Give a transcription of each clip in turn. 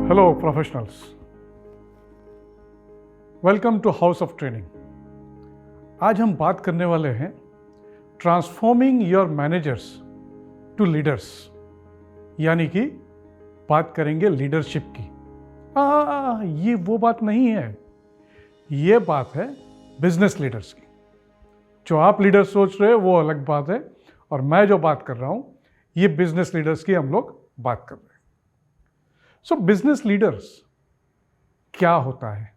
Hello professionals, welcome to House of Training. आज हम बात करने वाले हैं transforming your managers to leaders, यानी कि बात करेंगे लीडरशिप की। ये वो बात नहीं है, ये बात है बिजनेस लीडर्स की। जो आप लीडर सोच रहे हो वो अलग बात है, और मैं जो बात कर रहा हूं ये बिजनेस लीडर्स की हम लोग बात कर रहे हैं। सो बिजनेस लीडर्स क्या होता है?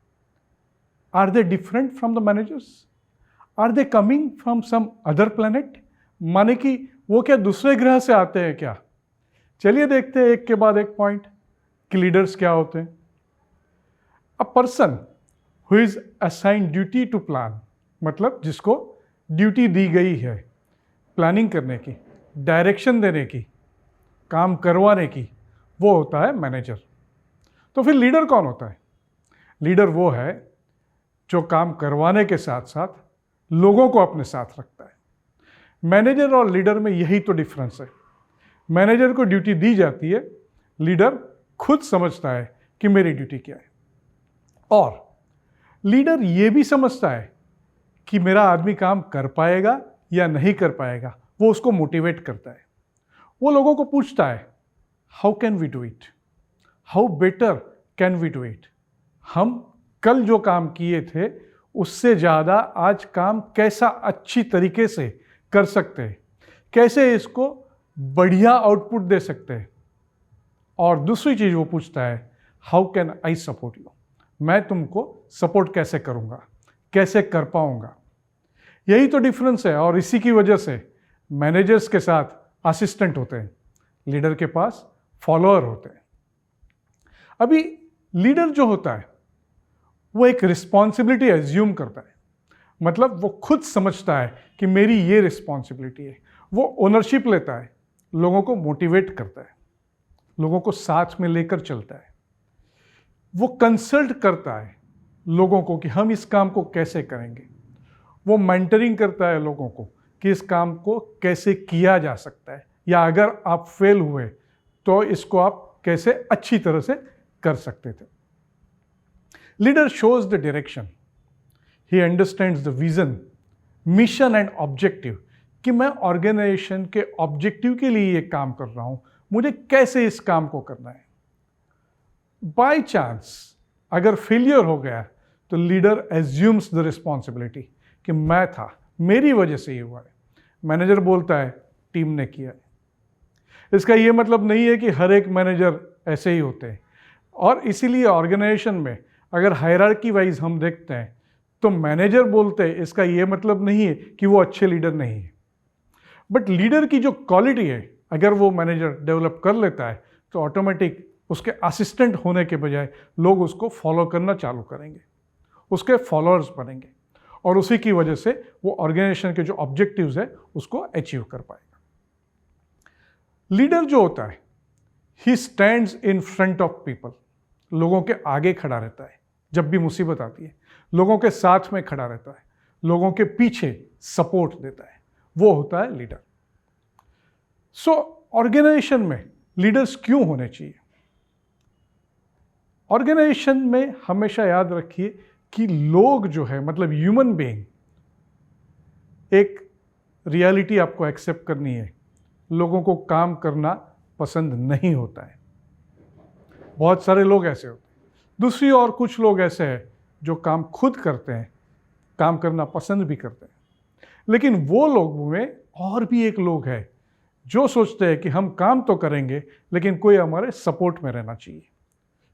Are they different from the managers? Are they coming from some other planet? माने कि वो क्या दूसरे ग्रह से आते हैं क्या? चलिए देखते हैं एक के बाद एक पॉइंट कि लीडर्स क्या होते हैं। A person who is assigned duty to plan, मतलब जिसको ड्यूटी दी गई है प्लानिंग करने की, डायरेक्शन देने की, काम करवाने की, वो होता है मैनेजर। तो फिर लीडर कौन होता है? लीडर वो है जो काम करवाने के साथ साथ लोगों को अपने साथ रखता है। मैनेजर और लीडर में यही तो डिफरेंस है। मैनेजर को ड्यूटी दी जाती है, लीडर खुद समझता है कि मेरी ड्यूटी क्या है, और लीडर ये भी समझता है कि मेरा आदमी काम कर पाएगा या नहीं कर पाएगा। वो उसको मोटिवेट करता है। वो लोगों को पूछता है, how can we do it, how better can we do it. हम कल जो काम किए थे उससे ज़्यादा आज काम कैसा अच्छी तरीके से कर सकते हैं, कैसे इसको बढ़िया आउटपुट दे सकते हैं। और दूसरी चीज़ वो पूछता है, how can I support you, मैं तुमको सपोर्ट कैसे करूँगा, कैसे कर पाऊँगा। यही तो डिफरेंस है, और इसी की वजह से मैनेजर्स के साथ असिस्टेंट होते हैं, लीडर के पास फॉलोअर होते हैं। अभी लीडर जो होता है वो एक रिस्पॉन्सिबिलिटी एज्यूम करता है, मतलब वो खुद समझता है कि मेरी ये रिस्पॉन्सिबिलिटी है। वो ओनरशिप लेता है, लोगों को मोटिवेट करता है, लोगों को साथ में लेकर चलता है। वो कंसल्ट करता है लोगों को कि हम इस काम को कैसे करेंगे। वो मेंटरिंग करता है लोगों को कि इस काम को कैसे किया जा सकता है, या अगर आप फेल हुए तो इसको आप कैसे अच्छी तरह से कर सकते थे। Leader shows the direction, he understands the vision, mission and objective, कि मैं ऑर्गेनाइजेशन के ऑब्जेक्टिव के लिए ये काम कर रहा हूं, मुझे कैसे इस काम को करना है। बाय चांस अगर फेलियर हो गया तो लीडर एज्यूम्स द रिस्पॉन्सिबिलिटी कि मैं था, मेरी वजह से ये हुआ है। मैनेजर बोलता है टीम ने किया है। इसका ये मतलब नहीं है कि हर एक मैनेजर ऐसे ही होते हैं, और इसीलिए ऑर्गेनाइजेशन में अगर हायरार्की वाइज हम देखते हैं तो मैनेजर बोलते हैं, इसका ये मतलब नहीं है कि वो अच्छे लीडर नहीं है। बट लीडर की जो क्वालिटी है अगर वो मैनेजर डेवलप कर लेता है तो ऑटोमेटिक उसके असिस्टेंट होने के बजाय लोग उसको फॉलो करना चालू करेंगे, उसके फॉलोअर्स बनेंगे, और उसी की वजह से वो ऑर्गेनाइजेशन के जो ऑब्जेक्टिव्स है उसको अचीव कर पाएगा। लीडर जो होता है, he stands in front of people, लोगों के आगे खड़ा रहता है। जब भी मुसीबत आती है लोगों के साथ में खड़ा रहता है, लोगों के पीछे सपोर्ट देता है, वो होता है लीडर। सो ऑर्गेनाइजेशन में लीडर्स क्यों होने चाहिए? ऑर्गेनाइजेशन में हमेशा याद रखिए कि लोग जो है, मतलब ह्यूमन बीइंग, एक रियलिटी आपको एक्सेप्ट करनी है, लोगों को काम करना पसंद नहीं होता है। बहुत सारे लोग ऐसे होते हैं। दूसरी और कुछ लोग ऐसे हैं जो काम खुद करते हैं, काम करना पसंद भी करते हैं। लेकिन वो लोगों में और भी एक लोग हैं जो सोचते हैं कि हम काम तो करेंगे लेकिन कोई हमारे सपोर्ट में रहना चाहिए,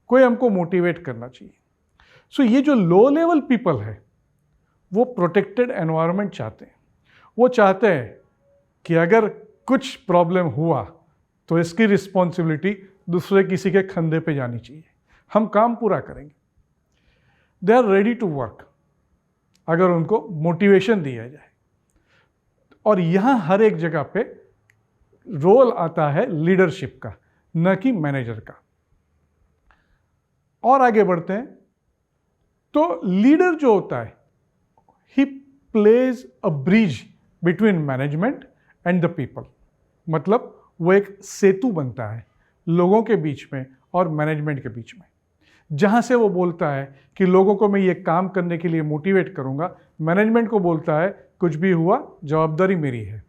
कोई हमको मोटिवेट करना चाहिए। सो ये जो लो लेवल पीपल है वो प्रोटेक्टेड एनवायरनमेंट चाहते हैं। वो चाहते हैं कि अगर कुछ प्रॉब्लम हुआ तो इसकी रिस्पॉन्सिबिलिटी दूसरे किसी के कंधे पे जानी चाहिए, हम काम पूरा करेंगे। They are ready to work अगर उनको मोटिवेशन दिया जाए। और यहाँ हर एक जगह पे रोल आता है लीडरशिप का, न कि मैनेजर का। और आगे बढ़ते हैं तो लीडर जो होता है, he plays a bridge between management and the people, मतलब वो एक सेतु बनता है लोगों के बीच में और मैनेजमेंट के बीच में, जहाँ से वो बोलता है कि लोगों को मैं ये काम करने के लिए मोटिवेट करूँगा, मैनेजमेंट को बोलता है कुछ भी हुआ जवाबदारी मेरी है।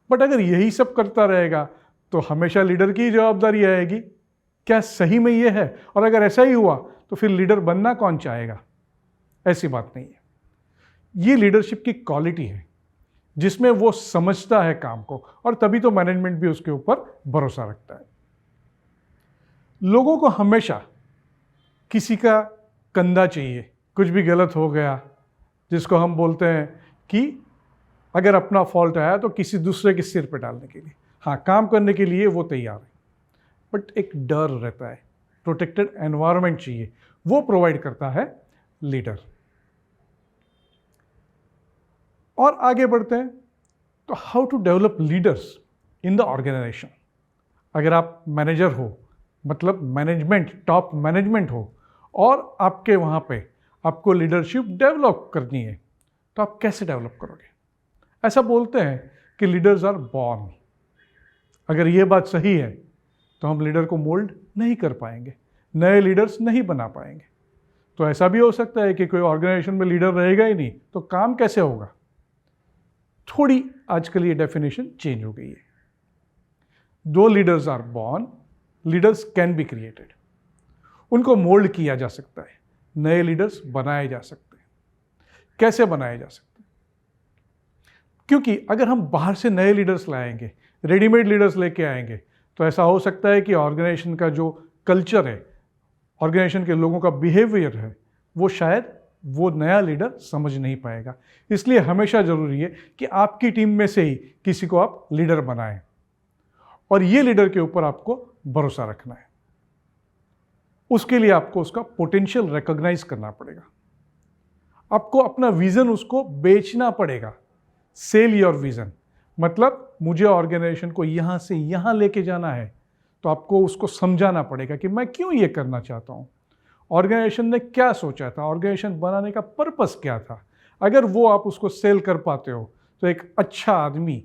बट अगर यही सब करता रहेगा तो हमेशा लीडर की ही जवाबदारी आएगी। क्या सही में ये है? और अगर ऐसा ही हुआ तो फिर लीडर बनना कौन चाहेगा? ऐसी बात नहीं है। ये लीडरशिप की क्वालिटी है जिसमें वो समझता है काम को, और तभी तो मैनेजमेंट भी उसके ऊपर भरोसा रखता है। लोगों को हमेशा किसी का कंधा चाहिए। कुछ भी गलत हो गया, जिसको हम बोलते हैं कि अगर अपना फॉल्ट आया तो किसी दूसरे के सिर पे डालने के लिए, हाँ, काम करने के लिए वो तैयार है, बट एक डर रहता है, प्रोटेक्टेड एनवायरनमेंट चाहिए, वो प्रोवाइड करता है लीडर। और आगे बढ़ते हैं तो how to develop leaders in the organization. अगर आप मैनेजर हो, मतलब मैनेजमेंट, टॉप मैनेजमेंट हो, और आपके वहाँ पे आपको लीडरशिप डेवलप करनी है, तो आप कैसे डेवलप करोगे? ऐसा बोलते हैं कि लीडर्स आर बॉर्न। अगर ये बात सही है तो हम लीडर को मोल्ड नहीं कर पाएंगे, नए लीडर्स नहीं बना पाएंगे। तो ऐसा भी हो सकता है कि कोई ऑर्गेनाइजेशन में लीडर रहेगा ही नहीं, तो काम कैसे होगा? थोड़ी आजकल ये डेफिनेशन चेंज हो गई है। दो leaders are born, leaders can be created. उनको मोल्ड किया जा सकता है, नए लीडर्स बनाए जा सकते हैं। कैसे बनाए जा सकते हैं? क्योंकि अगर हम बाहर से नए लीडर्स लाएंगे, रेडीमेड लीडर्स लेके आएंगे, तो ऐसा हो सकता है कि ऑर्गेनाइजेशन का जो कल्चर है, ऑर्गेनाइजेशन के लोगों का बिहेवियर है, वो शायद वो नया लीडर समझ नहीं पाएगा। इसलिए हमेशा ज़रूरी है कि आपकी टीम में से ही किसी को आप लीडर बनाएं, और ये लीडर के ऊपर आपको भरोसा रखना है। उसके लिए आपको उसका पोटेंशियल रिकॉग्नाइज करना पड़ेगा। आपको अपना विजन उसको बेचना पड़ेगा। सेल योर विजन, मतलब मुझे ऑर्गेनाइजेशन को यहाँ से यहाँ लेके जाना है, तो आपको उसको समझाना पड़ेगा कि मैं क्यों ये करना चाहता हूँ, ऑर्गेनाइजेशन ने क्या सोचा था, ऑर्गेनाइजेशन बनाने का पर्पस क्या था। अगर वो आप उसको सेल कर पाते हो तो एक अच्छा आदमी,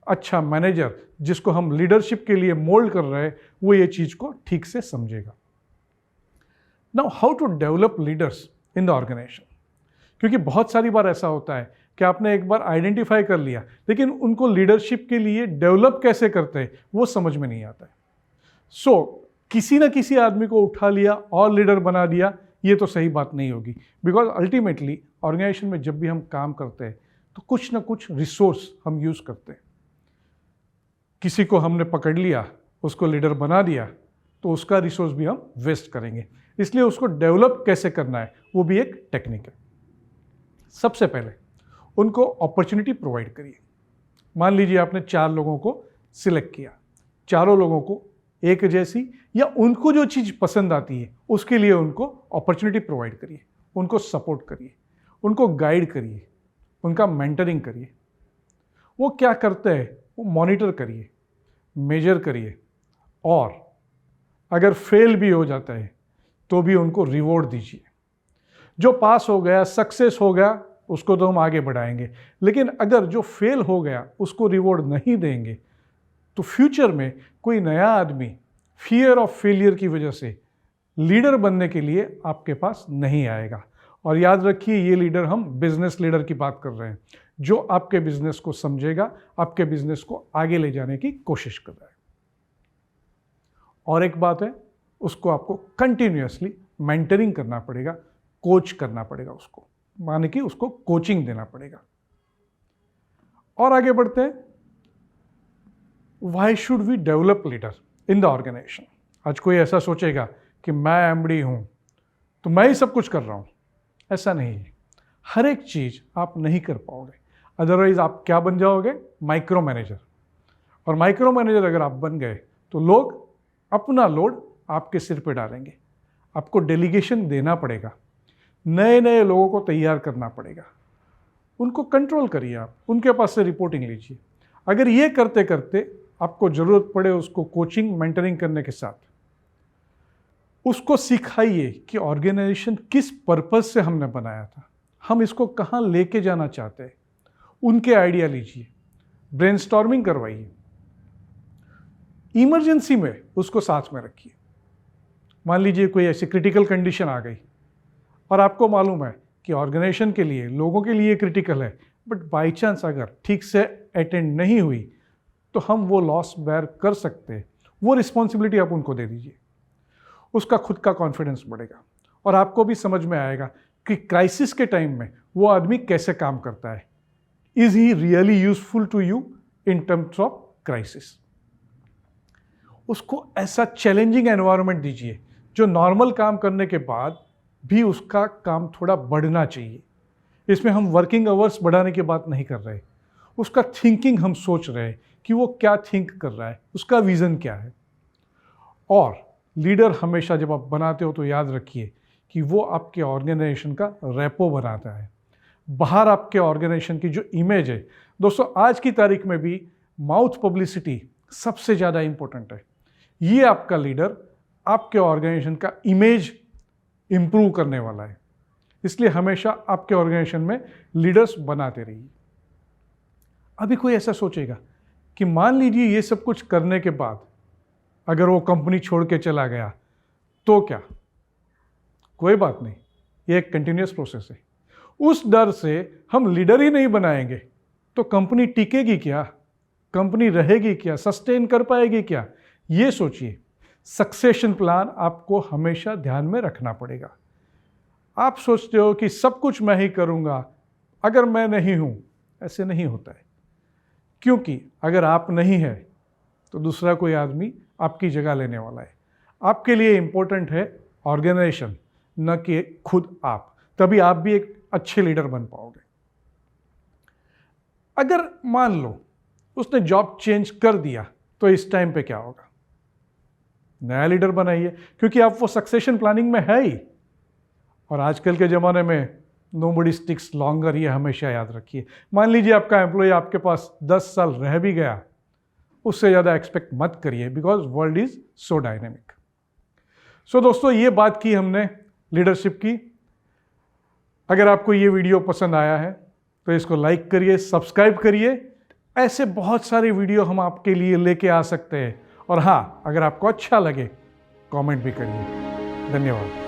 अच्छा मैनेजर जिसको हम लीडरशिप के लिए मोल्ड कर रहे हैं, वो ये चीज़ को ठीक से समझेगा। Now how to develop leaders in the organization. क्योंकि बहुत सारी बार ऐसा होता है कि आपने एक बार आइडेंटिफाई कर लिया, लेकिन उनको लीडरशिप के लिए डेवलप कैसे करते हैं वो समझ में नहीं आता है। सो किसी ना किसी आदमी को उठा लिया और लीडर बना दिया, ये तो सही बात नहीं होगी। बिकॉज अल्टीमेटली ऑर्गेनाइजेशन में जब भी हम काम करते हैं तो कुछ ना कुछ रिसोर्स हम यूज़ करते हैं। किसी को हमने पकड़ लिया, उसको लीडर बना दिया, तो उसका रिसोर्स भी हम वेस्ट करेंगे। इसलिए उसको डेवलप कैसे करना है वो भी एक टेक्निक है। सबसे पहले उनको अपॉर्चुनिटी प्रोवाइड करिए। मान लीजिए आपने 4 लोगों को सिलेक्ट किया, चारों लोगों को एक जैसी या उनको जो चीज़ पसंद आती है उसके लिए उनको अपॉर्चुनिटी प्रोवाइड करिए, उनको सपोर्ट करिए, उनको गाइड करिए, उनका मेंटरिंग करिए। वो क्या करते हैं वो मॉनिटर करिए, मेजर करिए, और अगर फेल भी हो जाता है तो भी उनको रिवॉर्ड दीजिए। जो पास हो गया, सक्सेस हो गया, उसको तो हम आगे बढ़ाएंगे, लेकिन अगर जो फेल हो गया उसको रिवॉर्ड नहीं देंगे तो फ्यूचर में कोई नया आदमी फियर ऑफ फेलियर की वजह से लीडर बनने के लिए आपके पास नहीं आएगा। और याद रखिए, ये लीडर हम बिजनेस लीडर की बात कर रहे हैं, जो आपके बिजनेस को समझेगा, आपके बिजनेस को आगे ले जाने की कोशिश कर रहा है। और एक बात है, उसको आपको कंटिन्यूअसली मेंटरिंग करना पड़ेगा, कोच करना पड़ेगा उसको, माने कि उसको कोचिंग देना पड़ेगा। और आगे बढ़ते हैं, why should we develop leader in the organization. आज कोई ऐसा सोचेगा कि मैं एमडी हूं तो मैं ही सब कुछ कर रहा हूं। ऐसा नहीं है, हर एक चीज आप नहीं कर पाओगे। अदरवाइज आप क्या बन जाओगे? Micro manager. और माइक्रो मैनेजर अगर आप बन गए तो लोग अपना लोड आपके सिर पे डालेंगे। आपको डेलीगेशन देना पड़ेगा, नए नए लोगों को तैयार करना पड़ेगा, उनको कंट्रोल करिए, आप उनके पास से रिपोर्टिंग लीजिए। अगर ये करते करते आपको ज़रूरत पड़े उसको कोचिंग मेंटरिंग करने के साथ, उसको सिखाइए कि ऑर्गेनाइजेशन किस पर्पस से हमने बनाया था, हम इसको कहाँ लेके जाना चाहते हैं। उनके आइडिया लीजिए, ब्रेनस्टॉर्मिंग करवाइए। इमरजेंसी में उसको साथ में रखिए। मान लीजिए कोई ऐसी क्रिटिकल कंडीशन आ गई और आपको मालूम है कि ऑर्गेनाइजेशन के लिए, लोगों के लिए क्रिटिकल है, बट बाई चांस अगर ठीक से अटेंड नहीं हुई तो हम वो लॉस बेयर कर सकते हैं। वो रिस्पॉन्सिबिलिटी आप उनको दे दीजिए। उसका खुद का कॉन्फिडेंस बढ़ेगा और आपको भी समझ में आएगा कि क्राइसिस के टाइम में वो आदमी कैसे काम करता है। Is he really useful to you in terms of crisis. उसको ऐसा चैलेंजिंग एनवायरनमेंट दीजिए जो नॉर्मल काम करने के बाद भी उसका काम थोड़ा बढ़ना चाहिए। इसमें हम वर्किंग आवर्स बढ़ाने की बात नहीं कर रहे, उसका थिंकिंग हम सोच रहे हैं कि वो क्या थिंक कर रहा है, उसका विजन क्या है। और लीडर हमेशा जब आप बनाते हो तो याद रखिए कि वो आपके ऑर्गेनाइजेशन का रेपो बनाता है। बाहर आपके ऑर्गेनाइजेशन की जो इमेज है, दोस्तों आज की तारीख में भी माउथ पब्लिसिटी सबसे ज़्यादा इंपॉर्टेंट है। ये आपका लीडर आपके ऑर्गेनाइजेशन का इमेज इंप्रूव करने वाला है, इसलिए हमेशा आपके ऑर्गेनाइजेशन में लीडर्स बनाते रहिए। अभी कोई ऐसा सोचेगा कि मान लीजिए ये सब कुछ करने के बाद अगर वो कंपनी छोड़ के चला गया तो क्या? कोई बात नहीं, ये एक कंटिन्यूअस प्रोसेस है। उस डर से हम लीडर ही नहीं बनाएंगे तो कंपनी टिकेगी क्या, कंपनी रहेगी क्या, सस्टेन कर पाएगी क्या? ये सोचिए। सक्सेशन प्लान आपको हमेशा ध्यान में रखना पड़ेगा। आप सोचते हो कि सब कुछ मैं ही करूंगा अगर मैं नहीं हूं, ऐसे नहीं होता है। क्योंकि अगर आप नहीं है तो दूसरा कोई आदमी आपकी जगह लेने वाला है। आपके लिए इंपॉर्टेंट है ऑर्गेनाइजेशन, न कि खुद आप। तभी आप भी एक अच्छे लीडर बन पाओगे। अगर मान लो उसने जॉब चेंज कर दिया तो इस टाइम पे क्या होगा? नया लीडर बनाइए, क्योंकि आप वो सक्सेशन प्लानिंग में है ही। और आजकल के ज़माने में नोबडी स्टिक्स लॉन्गर, ये हमेशा याद रखिए। मान लीजिए आपका एम्प्लॉय आपके पास 10 साल रह भी गया, उससे ज़्यादा एक्सपेक्ट मत करिए, because world is so dynamic. So दोस्तों, ये बात की हमने लीडरशिप की। अगर आपको ये वीडियो पसंद आया है तो इसको लाइक करिए, सब्सक्राइब करिए। ऐसे बहुत सारे वीडियो हम आपके लिए लेके आ सकते हैं। और हाँ, अगर आपको अच्छा लगे कमेंट भी करिए। धन्यवाद।